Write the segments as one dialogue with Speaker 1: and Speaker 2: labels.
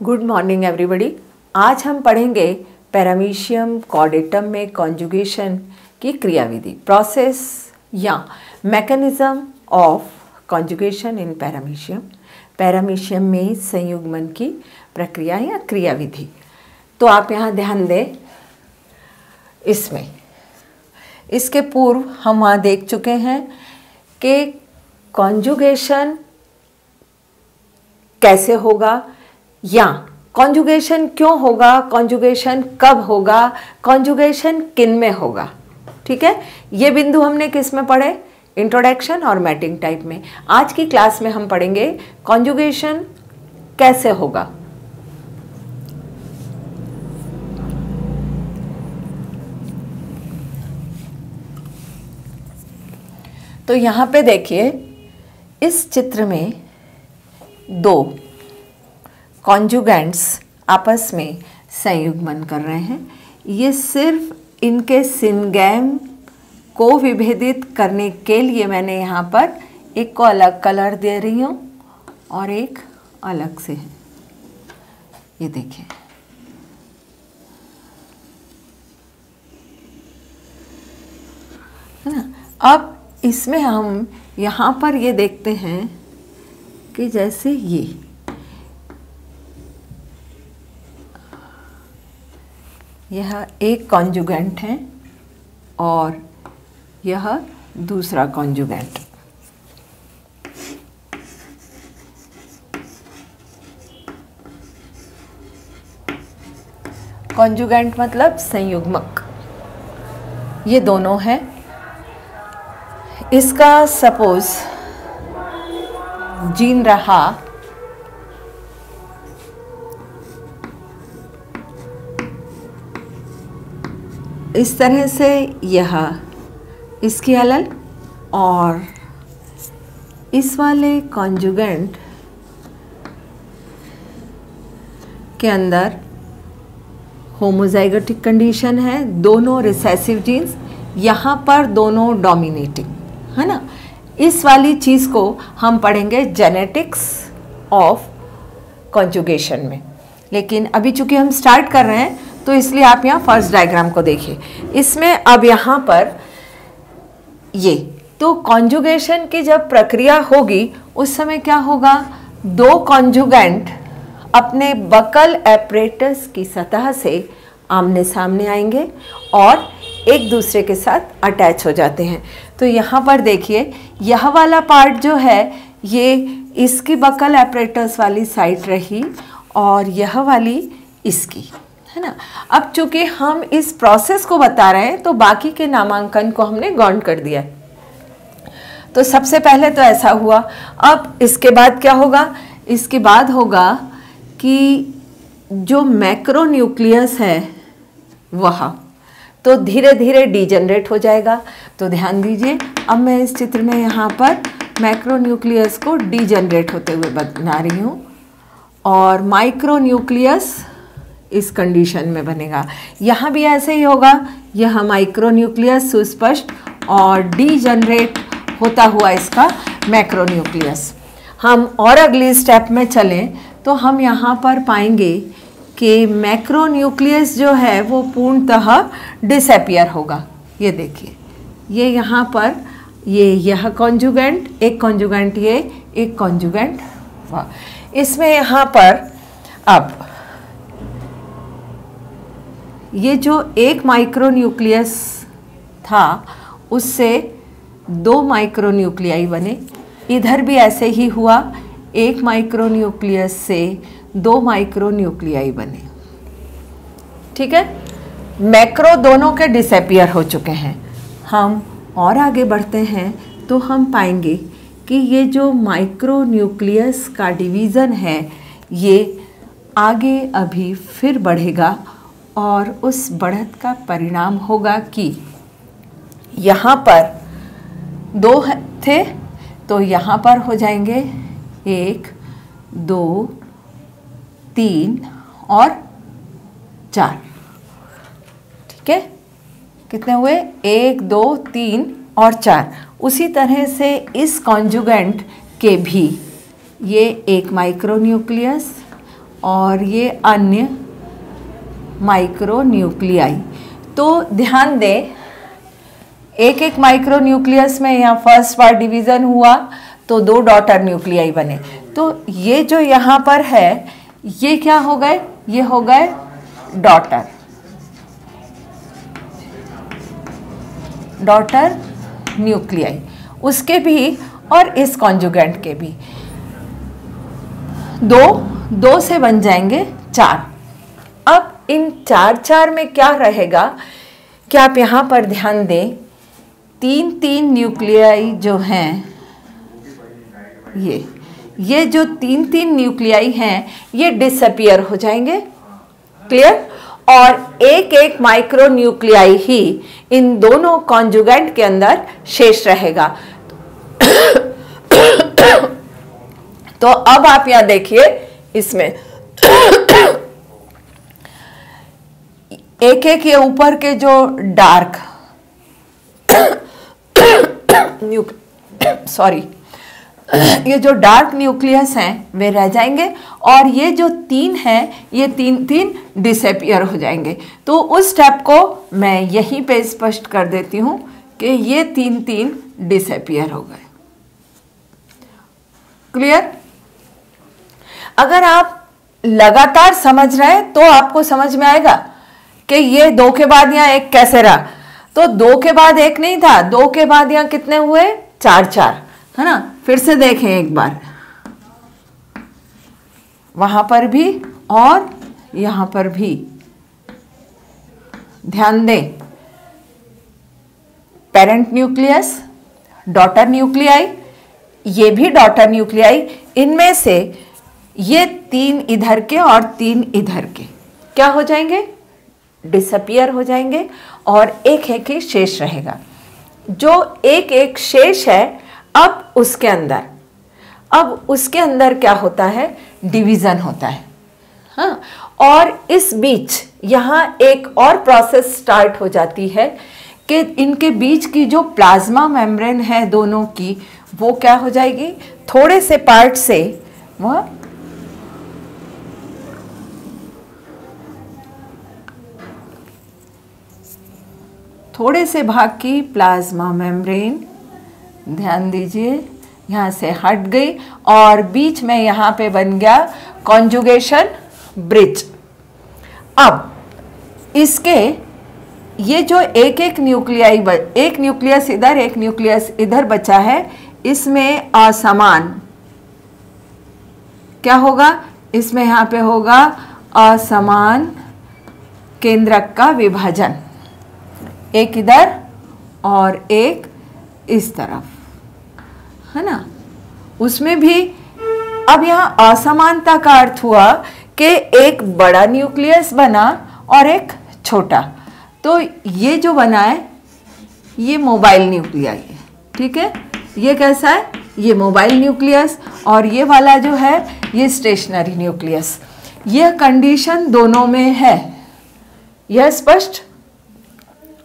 Speaker 1: Good morning everybody. आज हम पढ़ेंगे पैरामीशियम कॉर्डेटम में कॉन्जुगेशन की क्रियाविधि, प्रोसेस या mechanism of conjugation in paramecium. Paramecium में संयुग्मन की प्रक्रिया या क्रियाविधि। तो आप यहाँ ध्यान दें, इसके पूर्व हम वहाँ देख चुके हैं कि कॉन्जुगेशन कैसे होगा या कॉन्जुगेशन क्यों होगा, कॉन्जुगेशन कब होगा, कॉन्जुगेशन किन में होगा। ठीक है, ये बिंदु हमने किस में पढ़े, इंट्रोडक्शन और मैटिंग टाइप में। आज की क्लास में हम पढ़ेंगे कॉन्जुगेशन कैसे होगा। तो यहाँ पे देखिए, इस चित्र में दो कॉन्जुगेंट्स आपस में संयुग्मन कर रहे हैं। ये सिर्फ इनके सिनगैम को विभेदित करने के लिए मैंने यहाँ पर एक को अलग कलर दे रही हूँ और एक अलग से है। ये देखिए, है ना। अब इसमें हम यहाँ पर ये देखते हैं कि जैसे यह एक कॉन्जुगेंट है और यह दूसरा कॉन्जुगेंट। कॉन्जुगेंट मतलब संयुग्मक, ये दोनों हैं। इसका सपोज जीन रहा इस तरह से, यह इसकी एलल और इस वाले कॉन्जुगेंट के अंदर होमोजाइगोटिक कंडीशन है, दोनों रिसेसिव जीन्स, यहाँ पर दोनों डोमिनेटिंग, है ना। इस वाली चीज़ को हम पढ़ेंगे जेनेटिक्स ऑफ कॉन्जुगेशन में। लेकिन अभी चूंकि हम स्टार्ट कर रहे हैं तो इसलिए आप यहाँ फर्स्ट डायग्राम को देखिए। इसमें अब यहाँ पर ये तो कॉन्जुगेशन की जब प्रक्रिया होगी उस समय क्या होगा, दो कॉन्जुगेंट अपने बकल एपरेटस की सतह से आमने सामने आएंगे और एक दूसरे के साथ अटैच हो जाते हैं। तो यहाँ पर देखिए, यह वाला पार्ट जो है ये इसकी बकल एपरेटस वाली साइड रही और यह वाली इसकी, है ना। अब चूंकि हम इस प्रोसेस को बता रहे हैं तो बाकी के नामांकन को हमने गौण कर दिया। तो सबसे पहले तो ऐसा हुआ। अब इसके बाद क्या होगा, इसके बाद होगा कि जो मैक्रोन्यूक्लियस है वह तो धीरे धीरे डीजनरेट हो जाएगा। तो ध्यान दीजिए, अब मैं इस चित्र में यहाँ पर मैक्रोन्यूक्लियस को डीजनरेट होते हुए बना रही हूँ और माइक्रोन्यूक्लियस इस कंडीशन में बनेगा। यहाँ भी ऐसे ही होगा, यह माइक्रोन्यूक्लियस सुस्पष्ट और डीजनरेट होता हुआ इसका मैक्रोन्यूक्लियस। हम और अगली स्टेप में चलें तो हम यहाँ पर पाएंगे कि मैक्रोन्यूक्लियस जो है वो पूर्णतः डिसअपियर होगा। ये देखिए, ये यहाँ पर यह कॉन्जुगेंट, एक कॉन्जुगेंट ये, एक कॉन्जुगेंट वह। इसमें यहाँ पर अब ये जो एक माइक्रोन्यूक्लियस था उससे दो माइक्रोन्यूक्लियाई बने। इधर भी ऐसे ही हुआ, एक माइक्रोन्यूक्लियस से दो माइक्रोन्यूक्लियाई बने। ठीक है, मैक्रो दोनों के डिसअपियर हो चुके हैं। हम और आगे बढ़ते हैं तो हम पाएंगे कि ये जो माइक्रोन्यूक्लियस का डिवीज़न है ये आगे अभी फिर बढ़ेगा और उस बढ़त का परिणाम होगा कि यहाँ पर दो थे तो यहाँ पर हो जाएंगे 1, 2, 3 और 4। ठीक है, कितने हुए, 1, 2, 3 और 4। उसी तरह से इस कॉन्जुगेंट के भी ये एक माइक्रोन्यूक्लियस और ये अन्य माइक्रो न्यूक्लियाई। तो ध्यान दें, एक एक माइक्रो न्यूक्लियस में यहाँ फर्स्ट पार्ट डिवीज़न हुआ तो 2 डॉटर न्यूक्लियाई बने। तो ये जो यहाँ पर है ये क्या हो गए, ये हो गए डॉटर न्यूक्लियाई, उसके भी और इस कॉन्जुगेंट के भी। 2 से बन जाएंगे 4। अब इन 4 में क्या रहेगा कि आप यहाँ पर ध्यान दें, 3 न्यूक्लियाई जो हैं, ये जो 3 न्यूक्लियाई हैं ये डिसअपियर हो जाएंगे। क्लियर? और एक एक माइक्रो न्यूक्लियाई ही इन दोनों कॉन्जुगेंट के अंदर शेष रहेगा। तो अब आप यहां देखिए, इसमें एक एक ये ऊपर के जो डार्क ये जो डार्क न्यूक्लियस हैं वे रह जाएंगे और ये जो 3 हैं ये 3 डिसअपियर हो जाएंगे। तो उस स्टेप को मैं यहीं पे स्पष्ट कर देती हूं कि ये 3 डिसअपियर हो गए। क्लियर? अगर आप लगातार समझ रहे हैं तो आपको समझ में आएगा कि ये 2 के बाद यहाँ 1 कैसे रहा। तो 2 के बाद 1 नहीं था, 2 के बाद यहाँ कितने हुए, 4, है ना। फिर से देखें एक बार, वहां पर भी और यहां पर भी ध्यान दें, पेरेंट न्यूक्लियस, डॉटर न्यूक्लियाई, ये भी डॉटर न्यूक्लियाई, इनमें से ये 3 इधर के और 3 इधर के क्या हो जाएंगे, डिसअपियर हो जाएंगे और एक ही शेष रहेगा। जो एक शेष है, अब उसके अंदर क्या होता है, डिवीजन होता है। हाँ, और इस बीच यहाँ एक और प्रोसेस स्टार्ट हो जाती है कि इनके बीच की जो प्लाज्मा मेम्ब्रेन है दोनों की, वो क्या हो जाएगी, थोड़े से पार्ट से वह थोड़े से भाग की प्लाज्मा मेम्ब्रेन, ध्यान दीजिए, यहाँ से हट गई और बीच में यहाँ पे बन गया कॉन्जुगेशन ब्रिज। अब इसके ये जो एक न्यूक्लियस इधर, एक न्यूक्लियस इधर बचा है, इसमें असमान क्या होगा, इसमें यहाँ पे होगा असमान केंद्रक का विभाजन, एक इधर और एक इस तरफ, है ना। उसमें भी अब यहाँ असमानता का अर्थ हुआ कि एक बड़ा न्यूक्लियस बना और एक छोटा। तो ये जो बना है ये मोबाइल न्यूक्लियाई है, ठीक है। ये कैसा है, ये मोबाइल न्यूक्लियस, और ये वाला जो है ये स्टेशनरी न्यूक्लियस। यह कंडीशन दोनों में है, यह स्पष्ट।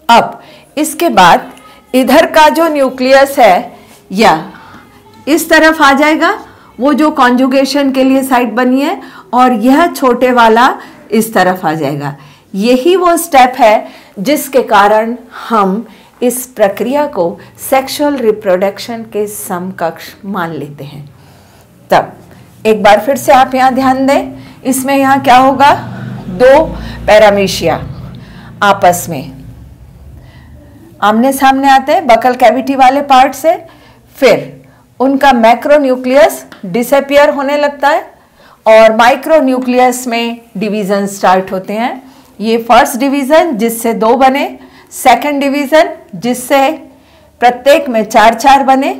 Speaker 1: अब इसके बाद इधर का जो न्यूक्लियस है या इस तरफ आ जाएगा, वो जो कॉन्जुगेशन के लिए साइट बनी है, और यह छोटे वाला इस तरफ आ जाएगा। यही वो स्टेप है जिसके कारण हम इस प्रक्रिया को सेक्सुअल रिप्रोडक्शन के समकक्ष मान लेते हैं। तब एक बार फिर से आप यहाँ ध्यान दें, इसमें यहाँ क्या होगा, 2 पैरामीशिया आपस में आमने सामने आते हैं बकल कैविटी वाले पार्ट से, फिर उनका मैक्रो न्यूक्लियस डिसअपियर होने लगता है और माइक्रो न्यूक्लियस में डिवीजन स्टार्ट होते हैं। ये फर्स्ट डिवीजन जिससे 2 बने, सेकंड डिवीजन जिससे प्रत्येक में 4 बने।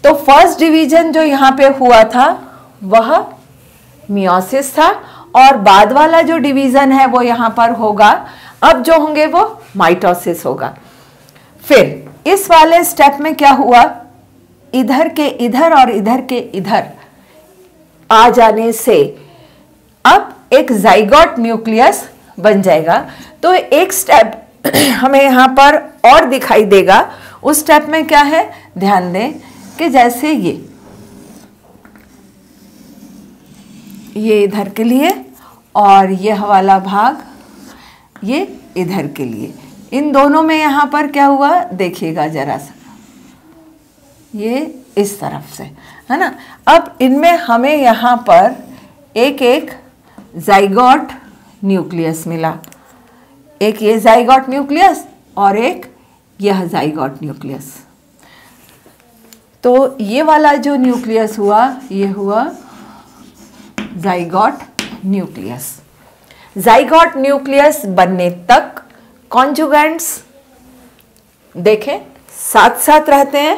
Speaker 1: तो फर्स्ट डिवीजन जो यहाँ पे हुआ था वह मियोसिस था, और बाद वाला जो डिवीजन है वो यहाँ पर होगा, अब जो होंगे वो माइटोसिस होगा। फिर इस वाले स्टेप में क्या हुआ, इधर के इधर और इधर के इधर आ जाने से अब एक जाइगोट न्यूक्लियस बन जाएगा। तो एक स्टेप हमें यहाँ पर और दिखाई देगा। उस स्टेप में क्या है, ध्यान दें कि जैसे ये ये इधर के लिए और यह वाला भाग ये इधर के लिए। इन दोनों में यहाँ पर क्या हुआ देखिएगा जरा सा, ये इस तरफ से है ना। अब इनमें हमें यहाँ पर एक एक जाइगोट न्यूक्लियस मिला, एक ये जाइगोट न्यूक्लियस और एक यह जाइगोट न्यूक्लियस। तो ये वाला जो न्यूक्लियस हुआ ये हुआ जाइगोट न्यूक्लियस। जाइगोट न्यूक्लियस बनने तक कॉन्जुगेंट्स देखें साथ साथ रहते हैं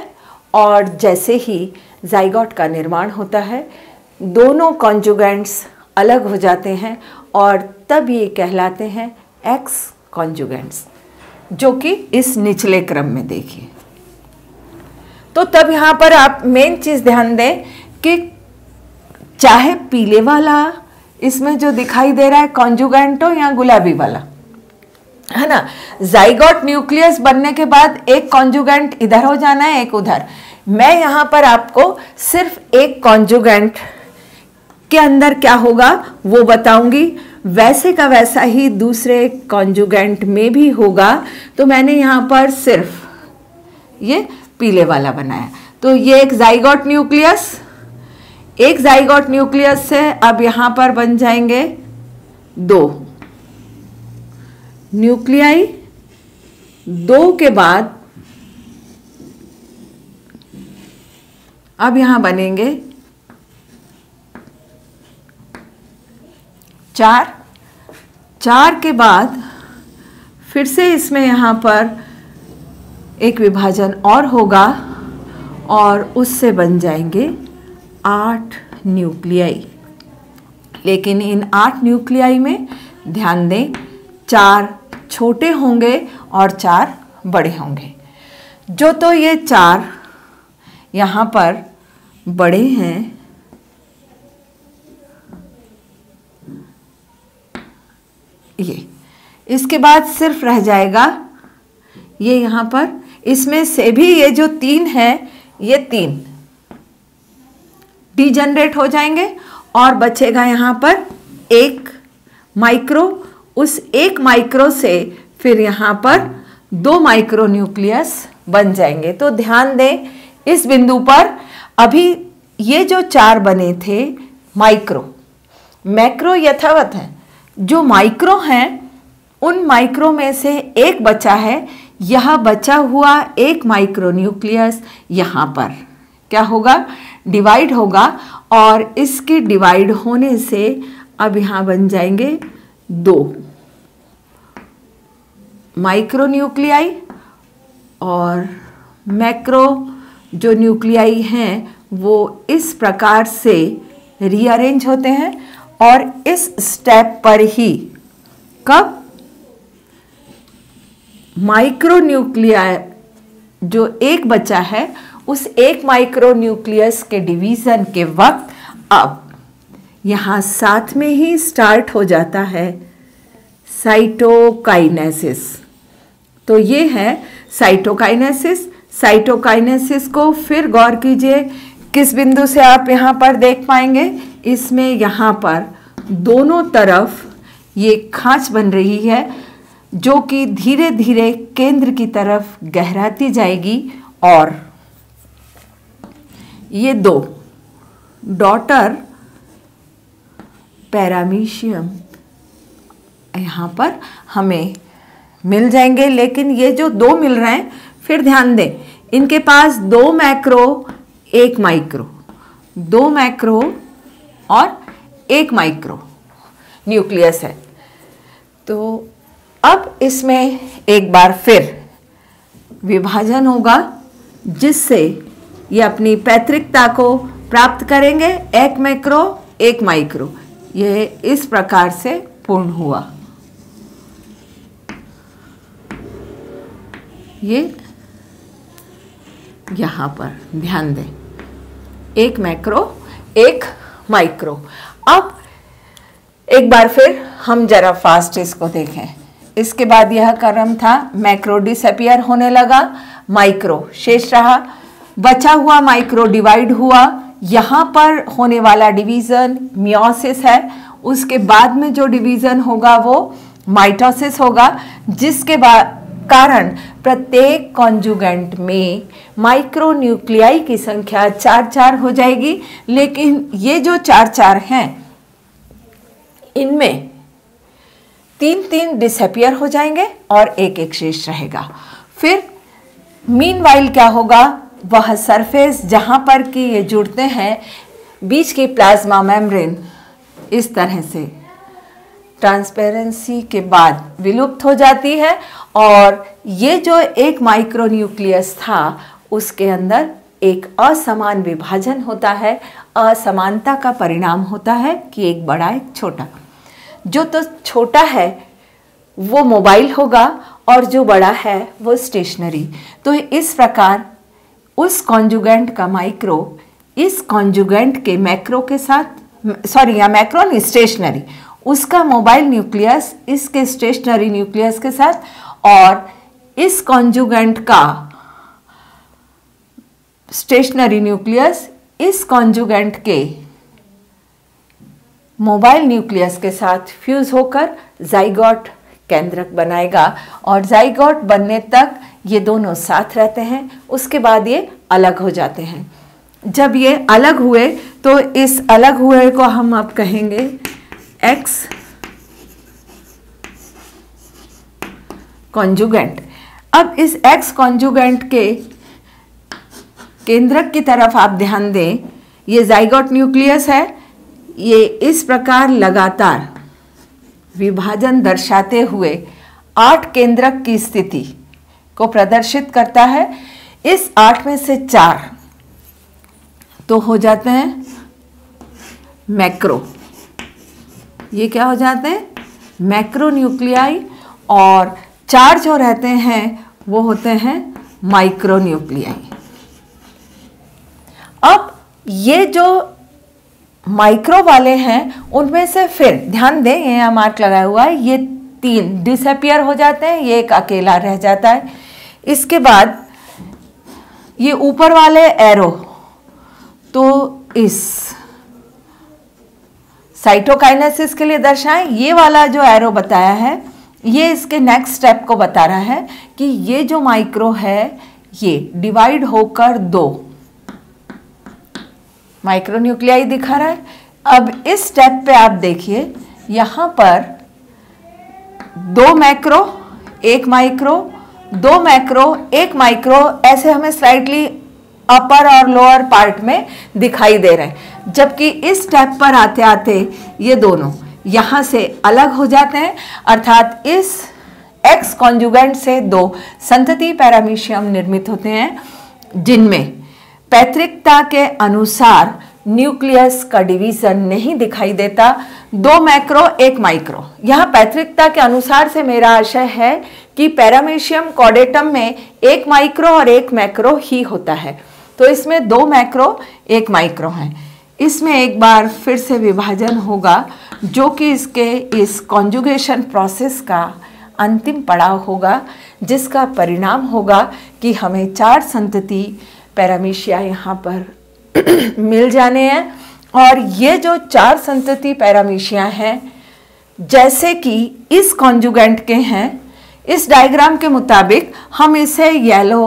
Speaker 1: और जैसे ही जाइगोट का निर्माण होता है दोनों कॉन्जुगेंट्स अलग हो जाते हैं और तब ये कहलाते हैं एक्स कॉन्जुगेंट्स, जो कि इस निचले क्रम में देखिए। तो तब यहाँ पर आप मेन चीज़ ध्यान दें कि चाहे पीले वाला इसमें जो दिखाई दे रहा है कॉन्जुगेंट हो या गुलाबी वाला, है ना, जाइगोट न्यूक्लियस बनने के बाद एक कॉन्जुगेंट इधर हो जाना है एक उधर। मैं यहाँ पर आपको सिर्फ एक कॉन्जुगेंट के अंदर क्या होगा वो बताऊंगी, वैसे का वैसा ही दूसरे कॉन्जुगेंट में भी होगा। तो मैंने यहाँ पर सिर्फ ये पीले वाला बनाया। तो ये एक जाइगोट न्यूक्लियस, एक जाइगोट न्यूक्लियस से अब यहाँ पर बन जाएंगे दो न्यूक्लियाई, दो के बाद अब यहाँ बनेंगे चार, चार के बाद फिर से इसमें यहाँ पर एक विभाजन और होगा और उससे बन जाएंगे 8 न्यूक्लियाई। लेकिन इन 8 न्यूक्लियाई में ध्यान दें 4 छोटे होंगे और 4 बड़े होंगे। जो तो ये 4 यहाँ पर बड़े हैं, ये इसके बाद सिर्फ रह जाएगा ये यहाँ पर, इसमें से भी ये जो 3 है ये 3 डीजनरेट हो जाएंगे और बचेगा यहाँ पर एक माइक्रो। उस एक माइक्रो से फिर यहाँ पर 2 माइक्रो न्यूक्लियस बन जाएंगे। तो ध्यान दें इस बिंदु पर अभी ये जो 4 बने थे माइक्रो, मैक्रो यथावत है, जो माइक्रो हैं उन माइक्रो में से एक बचा है। यह बचा हुआ एक माइक्रो न्यूक्लियस यहाँ पर क्या होगा डिवाइड होगा और इसके डिवाइड होने से अब यहाँ बन जाएंगे 2 माइक्रो न्यूक्लियाई और मैक्रो जो न्यूक्लियाई हैं वो इस प्रकार से रीअरेंज होते हैं। और इस स्टेप पर ही कब माइक्रो न्यूक्लियाई जो एक बचा है उस एक माइक्रो न्यूक्लियस के डिवीजन के वक्त अब यहाँ साथ में ही स्टार्ट हो जाता है साइटोकाइनेसिस। तो ये है साइटोकाइनेसिस। साइटोकाइनेसिस को फिर गौर कीजिए किस बिंदु से आप यहाँ पर देख पाएंगे, इसमें यहाँ पर दोनों तरफ ये खांच बन रही है जो कि धीरे धीरे केंद्र की तरफ गहराती जाएगी और ये 2 डॉटर पैरामीशियम यहाँ पर हमें मिल जाएंगे। लेकिन ये जो 2 मिल रहे हैं फिर ध्यान दें इनके पास 2 मैक्रो 1 माइक्रो, 2 मैक्रो और 1 माइक्रो न्यूक्लियस है। तो अब इसमें एक बार फिर विभाजन होगा जिससे ये अपनी पैतृकता को प्राप्त करेंगे। 1 मैक्रो 1 माइक्रो, ये इस प्रकार से पूर्ण हुआ। ये यहाँ पर ध्यान दें 1 मैक्रो 1 माइक्रो। अब एक बार फिर हम जरा फास्ट इसको देखें। इसके बाद यह क्रम था, मैक्रो डिसअपियर होने लगा, माइक्रो शेष रहा, बचा हुआ माइक्रो डिवाइड हुआ, यहाँ पर होने वाला डिवीज़न मियोसिस है, उसके बाद में जो डिवीज़न होगा वो माइटोसिस होगा, जिसके कारण प्रत्येक कॉन्जुगेंट में माइक्रोन्यूक्लियाई की संख्या 4-4 हो जाएगी। लेकिन ये जो 4-4 हैं इनमें 3-3 डिसअपियर हो जाएंगे और एक शेष रहेगा। फिर मीनवाइल क्या होगा, वह सरफेस जहाँ पर कि ये जुड़ते हैं बीच की प्लाज्मा मेम्ब्रेन इस तरह से ट्रांसपेरेंसी के बाद विलुप्त हो जाती है और ये जो एक माइक्रोन्यूक्लियस था उसके अंदर एक असमान विभाजन होता है। असमानता का परिणाम होता है कि एक बड़ा एक छोटा, जो तो छोटा है वो मोबाइल होगा और जो बड़ा है वो स्टेशनरी। तो इस प्रकार उस कॉन्जुगेंट का माइक्रो इस कॉन्जुगेंट के मैक्रो के साथ, सॉरी या मैक्रो नहीं स्टेशनरी, उसका मोबाइल न्यूक्लियस इसके स्टेशनरी न्यूक्लियस के साथ, और इस कॉन्जुगेंट का स्टेशनरी न्यूक्लियस इस कॉन्जुगेंट के मोबाइल न्यूक्लियस के साथ फ्यूज होकर जाइगोट केंद्रक बनाएगा और जाइगोट बनने तक ये दोनों साथ रहते हैं। उसके बाद ये अलग हो जाते हैं। जब ये अलग हुए तो इस अलग हुए को हम अब कहेंगे एक्स कॉन्जुगेंट। अब इस एक्स कॉन्जुगेंट के केंद्रक की तरफ आप ध्यान दें, ये जाइगोट न्यूक्लियस है, ये इस प्रकार लगातार विभाजन दर्शाते हुए 8 केंद्रक की स्थिति को प्रदर्शित करता है। इस 8 में से 4 तो हो जाते हैं मैक्रो, ये क्या हो जाते हैं मैक्रो न्यूक्लियाई, और 4 जो रहते हैं वो होते हैं माइक्रो न्यूक्लियाई। अब ये जो माइक्रो वाले हैं उनमें से फिर ध्यान दें, ये यहाँ मार्क लगाया हुआ है, ये 3 डिसअपियर हो जाते हैं, ये एक अकेला रह जाता है। इसके बाद ये ऊपर वाले एरो तो इस साइटोकाइनेसिस के लिए दर्शाएं, ये वाला जो एरो बताया है ये इसके नेक्स्ट स्टेप को बता रहा है कि ये जो माइक्रो है ये डिवाइड होकर 2 माइक्रोन्यूक्लियाई दिखा रहा है। अब इस स्टेप पे आप देखिए यहाँ पर 2 मैक्रो 1 माइक्रो, 2 मैक्रो 1 माइक्रो, ऐसे हमें स्लाइटली अपर और लोअर पार्ट में दिखाई दे रहे हैं। जबकि इस स्टेप पर आते आते ये दोनों यहाँ से अलग हो जाते हैं, अर्थात इस एक्स कॉन्जुगेंट से 2 संतति पैरामीशियम निर्मित होते हैं जिनमें पैतृकता के अनुसार न्यूक्लियस का डिवीजन नहीं दिखाई देता। 2 मैक्रो 1 माइक्रो, यहाँ पैतृकता के अनुसार से मेरा आशय है कि पैरामीशियम कॉर्डेटम में 1 माइक्रो और 1 मैक्रो ही होता है, तो इसमें 2 मैक्रो 1 माइक्रो हैं। इसमें एक बार फिर से विभाजन होगा जो कि इसके इस कॉन्जुगेशन प्रोसेस का अंतिम पड़ाव होगा, जिसका परिणाम होगा कि हमें 4 संतति पैरामीशिया यहाँ पर मिल जाने हैं। और ये जो 4 संतति पैरामीशिया हैं जैसे कि इस कॉन्जुगेंट के हैं, इस डायग्राम के मुताबिक हम इसे येलो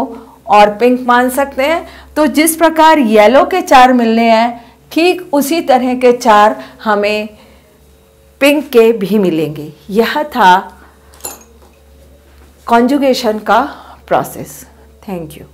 Speaker 1: और पिंक मान सकते हैं। तो जिस प्रकार येलो के 4 मिलने हैं ठीक उसी तरह के 4 हमें पिंक के भी मिलेंगे। यह था कॉन्जुगेशन का प्रोसेस। Thank you.